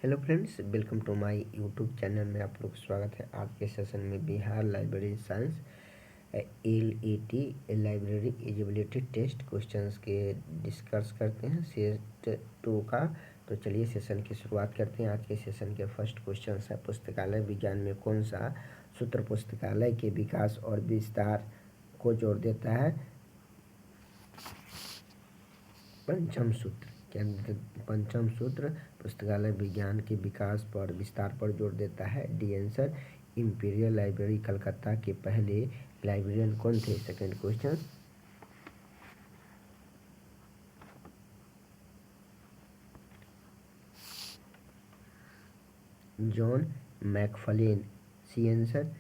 Hello friends, welcome to my YouTube channel में आप लोग स्वागत है। आज के सेशन में Bihar library science LET library eligibility test questions के डिस्कस करते हैं सेट 2 का। तो चलिए सेशन की शुरुआत करते हैं। आज के सेशन के फर्स्ट क्वेश्चन है, पुस्तकालय विज्ञान में कौन सा सूत्र पुस्तकालय के विकास और विस्तार को जोड़ देता है? पंचम सूत्र। क्या पंचम सूत्र पुस्तकालय विज्ञान के विकास पर विस्तार पर जोर देता है। D answer. Imperial Library Calcutta के पहले लाइब्रेरियन कौन थे? Second question. John Macfarlane. C answer.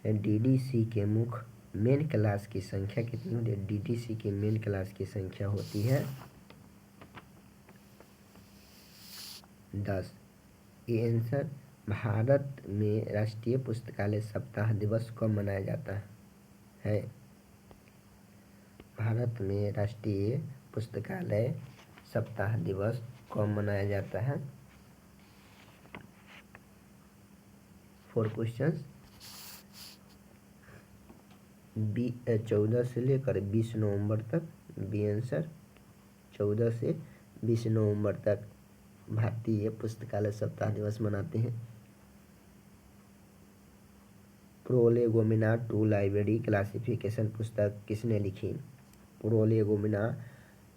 DDC के मेन क्लास की संख्या कितनी होती है? DDC के मेन क्लास की संख्या होती है 10। ये आंसर। भारत में राष्ट्रीय पुस्तकालय सप्ताह दिवस कब मनाया जाता है? भारत में राष्ट्रीय पुस्तकालय सप्ताह दिवस कब मनाया जाता है? 4 क्वेश्चन। 14 से लेकर 20 नवंबर तक। B answer. 14 से 20 नवंबर तक भारतीय पुस्तकालय सप्ताह दिवस मनाते हैं। प्रोलेगोमिना टू लाइब्रेरी क्लासिफिकेशन पुस्तक किसने लिखी? प्रोलेगोमिना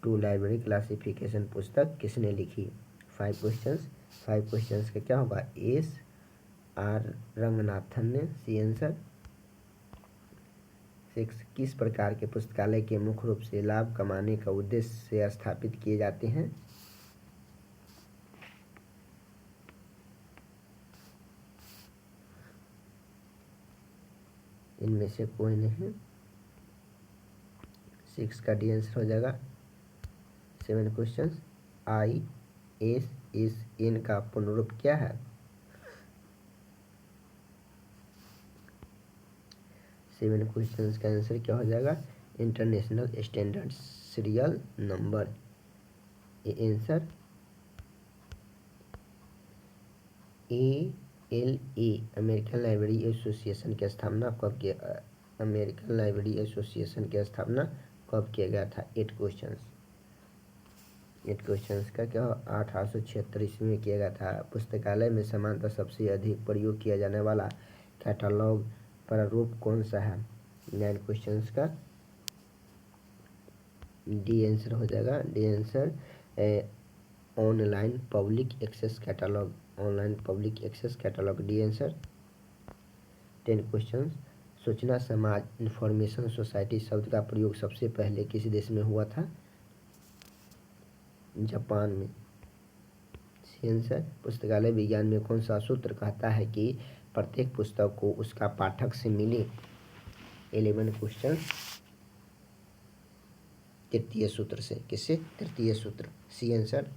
टू लाइब्रेरी क्लासिफिकेशन पुस्तक किसने लिखी? 5 क्वेश्चंस। 5 क्वेश्चंस का क्या होगा? SR रंगनाथन ने। C answer. 6 किस प्रकार के पुस्तकालय के मुख्य रूप से लाभ कमाने का उद्देश्य से स्थापित किए जाते हैं? इनमें से कोई नहीं। 6 का डी आंसर हो जाएगा। 7 क्वेश्चन। ISSN का पूर्ण रूप क्या है? 7 क्वेश्चन का आंसर क्या हो जाएगा? International standard serial number. ये answer. ALA American Library Association की स्थापना कब किया? अमेरिकन लाइब्रेरी एसोसिएशन की स्थापना कब किया गया था? 8 क्वेश्चन। 8 क्वेश्चन का क्या? 1876 ईस्वी में किया गया था। पुस्तकालय में सामान्यतः सबसे अधिक प्रयोग किया जाने वाला कैटलॉग प्रारूप कौन सा है? 9 क्वेश्चन का डी आंसर हो जाएगा। D answer. Online public access catalogue. Online public access catalogue D answer. 10 question. सूचना समाज इंफॉर्मेशन सोसाइटी शब्द का प्रयोग सबसे पहले किस देश में हुआ था? जापान में। C answer. पुस्तकालय विज्ञान में कौन सा सूत्र कहता है कि प्रत्येक पुस्तक को उसका पाठक से मिले? 11 क्वेश्चन। तृतीय सूत्र से। किससे? तृतीय सूत्र। C answer.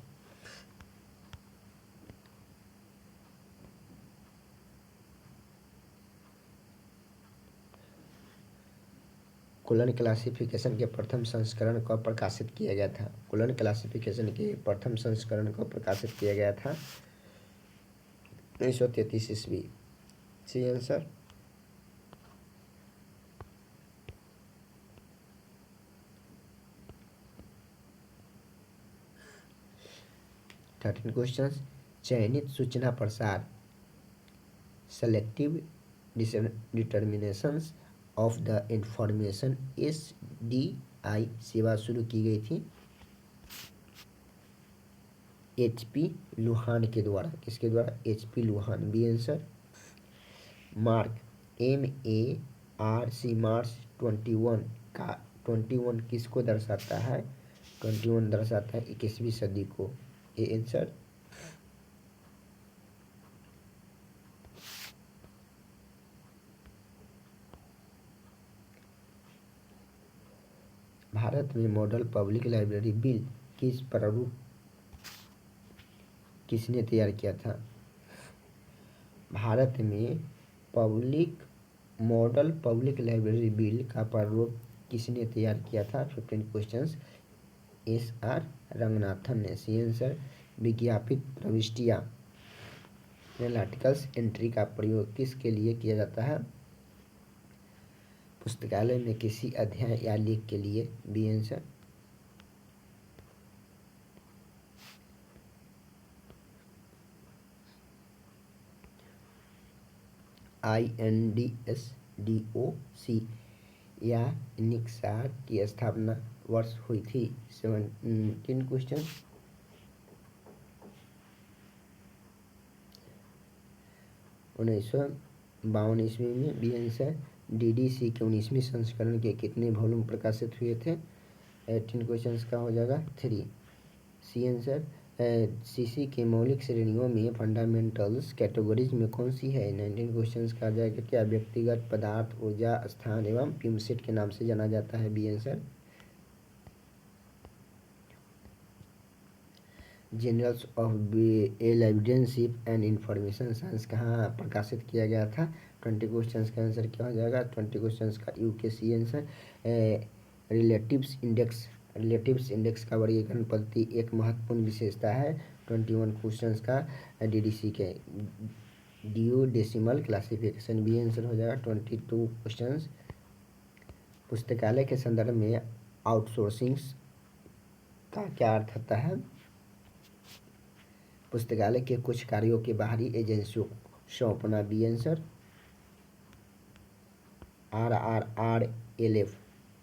कुलन क्लासिफिकेशन के प्रथम संस्करण कब प्रकाशित किया गया था? कुलन क्लासिफिकेशन के प्रथम संस्करण कब प्रकाशित किया गया था? 1933 ईस्वी। C answer. Thirteen question. चयनित सूचना प्रसार selective determinations of the information SDI सेवा शुरू की गई थी? HP लुहान के द्वारा। किसके द्वारा? HP लुहान। B answer. Mark MARC March 21 का 21 किसको दर्शाता है? 21 दर्शाता है 21वीं सदी को। A answer. भारत में मॉडल पब्लिक लाइब्रेरी बिल किस प्रारूप किसने तैयार किया था? भारत में मॉडल पब्लिक लाइब्रेरी बिल का प्रारूप किसने तैयार किया था? 15 क्वेश्चन। SR रंगनाथन ने। C answer. विज्ञापित प्रविष्टियाँ जर्नल आर्टिकल्स एंट्री का प्रयोग किसके लिए किया जाता है? पुस्तकालय में किसी अध्याय या लेख के लिए। B answer. INDSDOC या निक्सार की स्थापना वर्ष हुई थी? 17 क्वेश्चन। 1952 ईस्वी में। B answer. DDC के 19वीं संस्करण के कितने वॉल्यूम प्रकाशित हुए थे? 18 क्वेश्चन का हो जाएगा 3। C answer. CC के मौलिक श्रेणियों में फंडामेंटल्स कैटेगरीज में कौन सी है? 19 क्वेश्चन का आ जाएगा क्या? व्यक्तिगत, पदार्थ, ऊर्जा, स्थान एवं पिमसेट के नाम से जाना जाता है। B answer. Journals of librarianship and information science कहाँ प्रकाशित किया गया था? 20 क्वेश्चन का आंसर क्या हो जाएगा? 20 क्वेश्चन का UKC आंसर। रिलेटिव्स इंडेक्स का वर्गीकरण पद्धति एक महत्वपूर्ण विशेषता है। 21 क्वेश्चन का DDC के डियोडेसिमल क्लासिफिकेशन। बी आंसर हो जाएगा 22 क्वेश्चन। पुस्तकालय के संदर्भ में आउटसोर्सिंग का क्या अर्थ होता है? पुस्तकालय के कुछ कार्यों के बाहरी एजेंसियों को सौंपना। B answer. RRRLF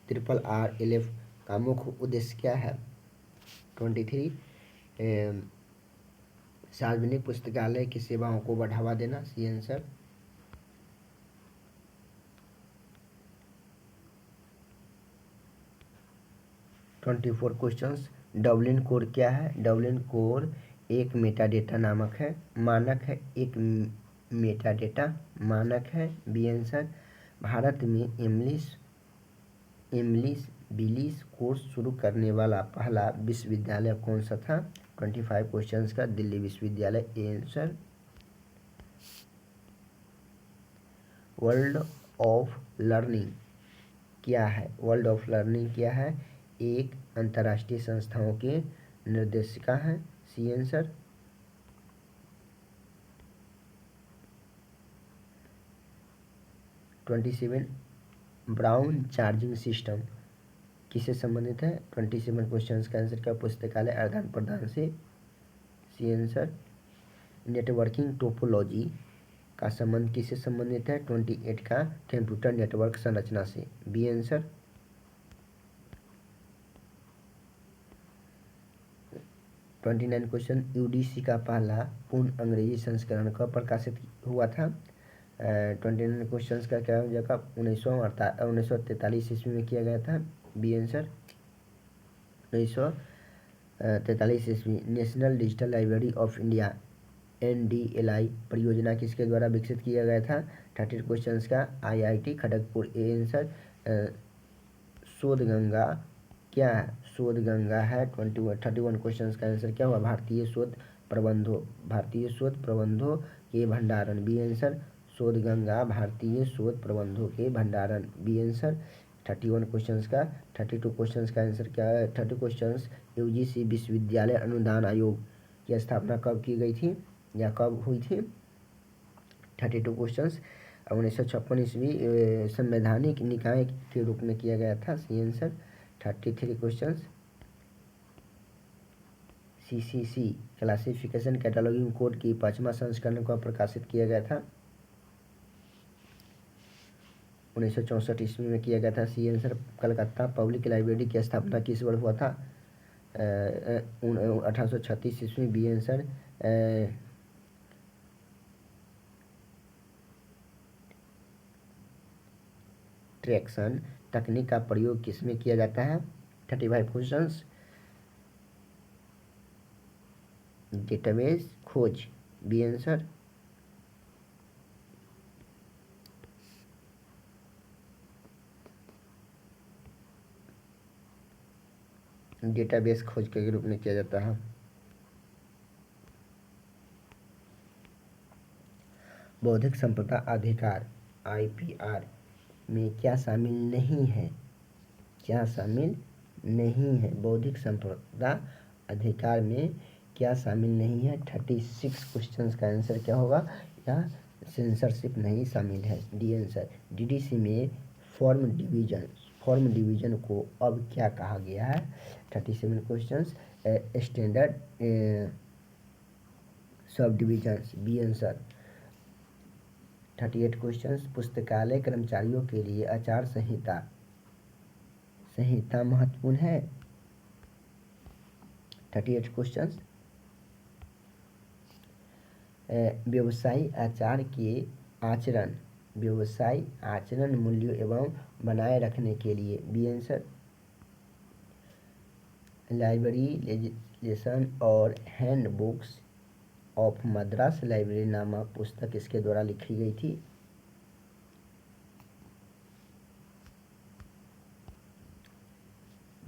RRLF का मुख्य उद्देश्य क्या है? 23 सार्वजनिक पुस्तकालय की सेवाओं को बढ़ावा देना। C answer. Twenty 24 question. Dublin code क्या है? डबलिन कोड एक मेटाडेटा नामक है, मानक है। एक मेटाडेटा मानक है। B answer. भारत में बिलिस कोर्स शुरू करने वाला पहला विश्वविद्यालय कौन सा था? 25 क्वेश्चन का दिल्ली विश्वविद्यालय। A answer. World of learning क्या है? वर्ल्ड ऑफ लर्निंग क्या है? एक अंतर्राष्ट्रीय संस्थाओं के निर्देशिका है। C answer. Twenty 27 Brown charging system किससे संबंधित है? 27 क्वेश्चन का आंसर क्या? पुस्तकालय आदान प्रदान से। C answer. नेटवर्किंग टोपोलॉजी का संबंध किससे संबंधित है? 28 का कंप्यूटर नेटवर्क संरचना से। B answer. Twenty 29 question. UDC का पहला पूर्ण अंग्रेजी संस्करण कब प्रकाशित हुआ था? 29 क्वेश्चन का क्या हो जाएगा? 1943 ईस्वी में किया गया था। B answer. 1943 ईस्वी। National digital library of India NDLI परियोजना किसके द्वारा विकसित किया गया था? 30 क्वेश्चन का IIT खड़गपुर। A answer. शोध गंगा क्या है? शोध गंगा है। 31 क्वेश्चन का आंसर क्या हुआ? भारतीय शोध प्रबंधों के भंडारण। B answer. शोध गंगा भारतीय शोध प्रबंधों के भंडारण। B answer. 31 क्वेश्चन का 32 क्वेश्चन का आंसर क्या है? 30 क्वेश्चन। UGC विश्वविद्यालय अनुदान आयोग की स्थापना कब की गई थी या कब हुई थी? 32 क्वेश्चन 1956 ईस्वी संवैधानिक निकाय के रूप में किया गया था। C answer. 33 question. CCC classification cataloguing code की 5वां संस्करण को प्रकाशित किया गया था? 1964 ईस्वी में किया गया था। C answer. Calcutta public library की स्थापना किस वर्ष हुआ था? 1836 ईस्वी। B answer. ट्रैक्शन तकनीक का प्रयोग किसमें किया जाता है? 35 क्वेश्चन। डेटाबेस खोज। B answer. डेटाबेस खोज के रूप में किया जाता है। बौद्धिक संपदा अधिकार IPR में क्या शामिल नहीं है? क्या शामिल नहीं है? बौद्धिक संपदा अधिकार में क्या शामिल नहीं है? 36 क्वेश्चंस का आंसर क्या होगा? या सेंसरशिप नहीं शामिल है। D answer. डीडीसी में फॉर्म डिवीजन को अब क्या कहा गया है? 37 questions. Standard subdivisions. B answer. 38 questions. पुस्तकालय कर्मचारियों के लिए आचार संहिता महत्वपूर्ण है। 38 क्वेश्चंस। व्यवसायी आचरण मूल्यों एवं बनाए रखने के लिए। B answer. लाइब्रेरी लेजिस्लेशन और handbooks of Madras library नामक पुस्तक इसके द्वारा लिखी गई थी।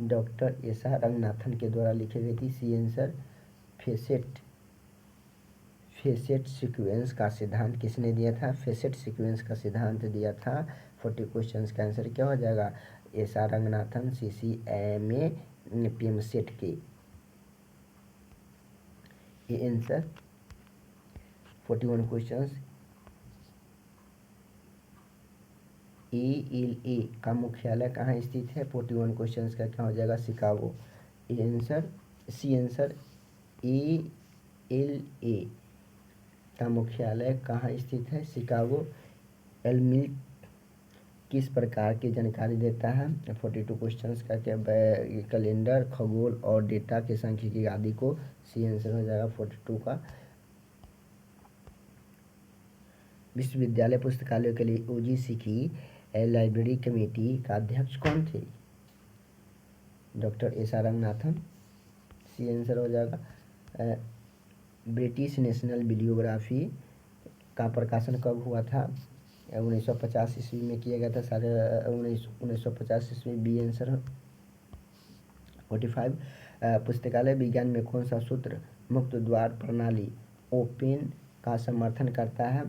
डॉक्टर एस आर रंगनाथन के द्वारा लिखी गई थी। C answer. फेसेट सीक्वेंस का सिद्धांत किसने दिया था? फेसेट सीक्वेंस का सिद्धांत दिया था। 40 क्वेश्चंस का आंसर क्या हो जाएगा? एस आर रंगनाथन, CCMA पेमसेट के। ये आंसर। 41 क्वेश्चंस। ELA का मुख्यालय कहाँ स्थित है? 41 क्वेश्चंस का क्या हो जाएगा? Chicago. A answer. C answer. ELA का मुख्यालय कहाँ स्थित है? शिकागो। एलमिल्क किस प्रकार की जानकारी देता है? 42 क्वेश्चंस का क्या? कैलेंडर, खगोल और डेटा के सांख्यिकी आदि को। सी आंसर हो जाएगा 42 का। विश्वविद्यालय पुस्तकालयों के लिए UGC की लाइब्रेरी कमेटी का अध्यक्ष कौन थे? Doctor S R Ranganathan. C answer हो जाएगा। ब्रिटिश नेशनल बिब्लियोग्राफी का प्रकाशन कब हुआ था? 1950 ईस्वी में किया गया था। 1950 ईस्वी। B answer. 45। पुस्तकालय विज्ञान में कौन सा सूत्र मुक्त द्वार प्रणाली ओपन का समर्थन करता है?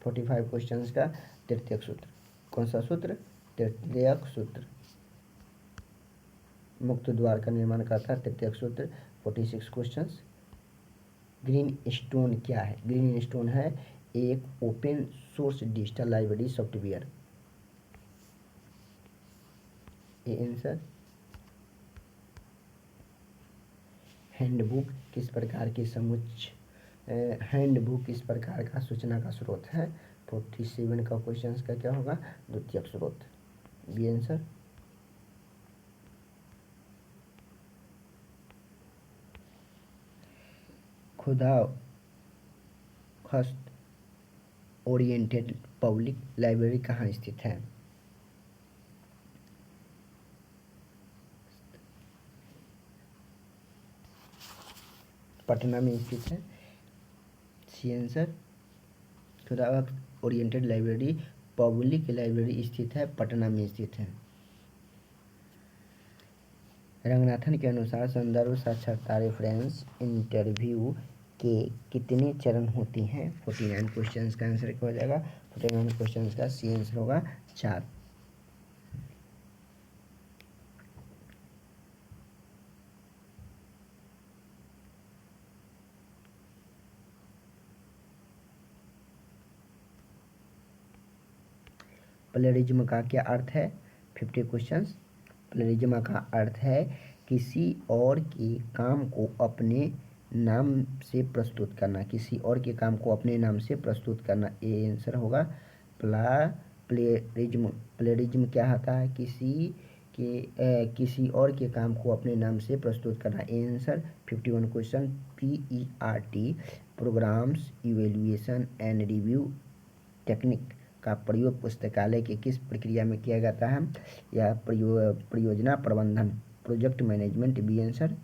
45 क्वेश्चंस का। तृतीयक सूत्र। कौन सा सूत्र? तृतीयक सूत्र मुक्त द्वार का निर्माण करता है। तृतीयक सूत्र। 46 क्वेश्चंस। ग्रीन स्टोन क्या है? ग्रीन स्टोन है एक open source digital library software. A answer. Handbook किस प्रकार का सूचना का स्रोत है? 47 का क्वेश्चंस का क्या होगा? द्वितीयक स्रोत। B answer. खुदाख्स्त ओरिएंटेड पब्लिक लाइब्रेरी कहाँ स्थित है? पटना में स्थित है। C answer. खुदाख्स्त ओरिएंटेड लाइब्रेरी पब्लिक लाइब्रेरी स्थित है, पटना में स्थित है। रंगनाथन के अनुसार संदर्भ साक्षात्कार रेफरेंस इंटरव्यू के कितने चरण होते हैं? 49 क्वेश्चंस का आंसर क्या हो जाएगा? 49 क्वेश्चंस का सी आंसर होगा 4। प्लेरिज्म का क्या अर्थ है? 50 क्वेश्चंस। प्लेरिज्म का अर्थ है किसी और के काम को अपने नाम से प्रस्तुत करना। किसी और के काम को अपने नाम से प्रस्तुत करना। ये आंसर होगा। प्लेरिज्म क्या होता है? किसी और के काम को अपने नाम से प्रस्तुत करना। ये answer. 51 question. PERT programmes evaluation and review technique का प्रयोग पुस्तकालय की किस प्रक्रिया में किया जाता है? यह परियोजना प्रबंधन, project management. B answer.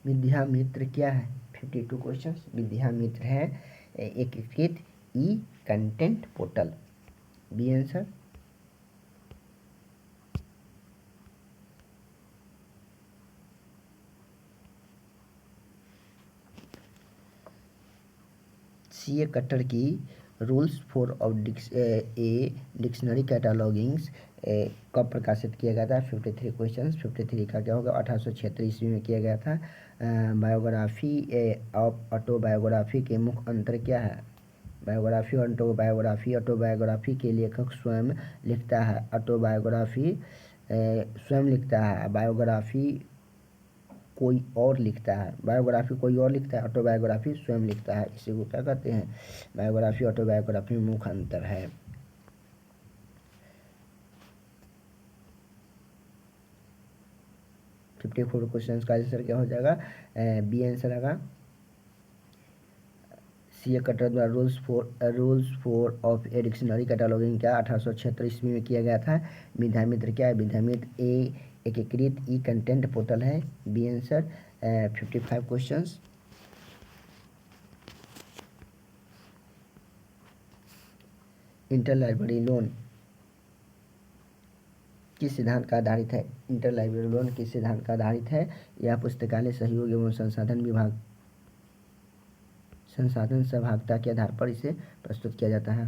Vidyamitra क्या है? 52 क्वेश्चन। विद्यामित्र है एकीकृत ई content portal. B answer. C A Cutter की rules for of dictionary cataloguings कब प्रकाशित किया गया था? 53 क्वेश्चन। 53 का क्या होगा? 1876 ईस्वी में किया गया था। बायोग्राफी ऑफ ऑटोबायोग्राफी के मुख्य अंतर क्या है? बायोग्राफी और ऑटोबायोग्राफी। ऑटोबायोग्राफी के लेखक स्वयं लिखता है, ऑटोबायोग्राफी स्वयं लिखता है, बायोग्राफी कोई और लिखता है। बायोग्राफी कोई और लिखता है, ऑटोबायोग्राफी स्वयं लिखता है। इसी को क्या कहते हैं? बायोग्राफी ऑटोबायोग्राफी में मुख्य अंतर है। 54 क्वेश्चन का आंसर क्या हो जाएगा? बी आंसर आएगा। सी ए कटर द्वारा rules for of a dictionary cataloguing क्या 1876 ईस्वी में किया गया था। विद्यामित्र क्या है? विद्यामित्र एकीकृत ई कंटेंट पोर्टल है। B answer. 55 question. Inter library loan किस सिद्धांत का आधारित है? इंटर लाइब्रेरी लोन किस सिद्धांत का आधारित है? यह पुस्तकालय सहयोग एवं संसाधन सहभागिता के आधार पर इसे प्रस्तुत किया जाता है।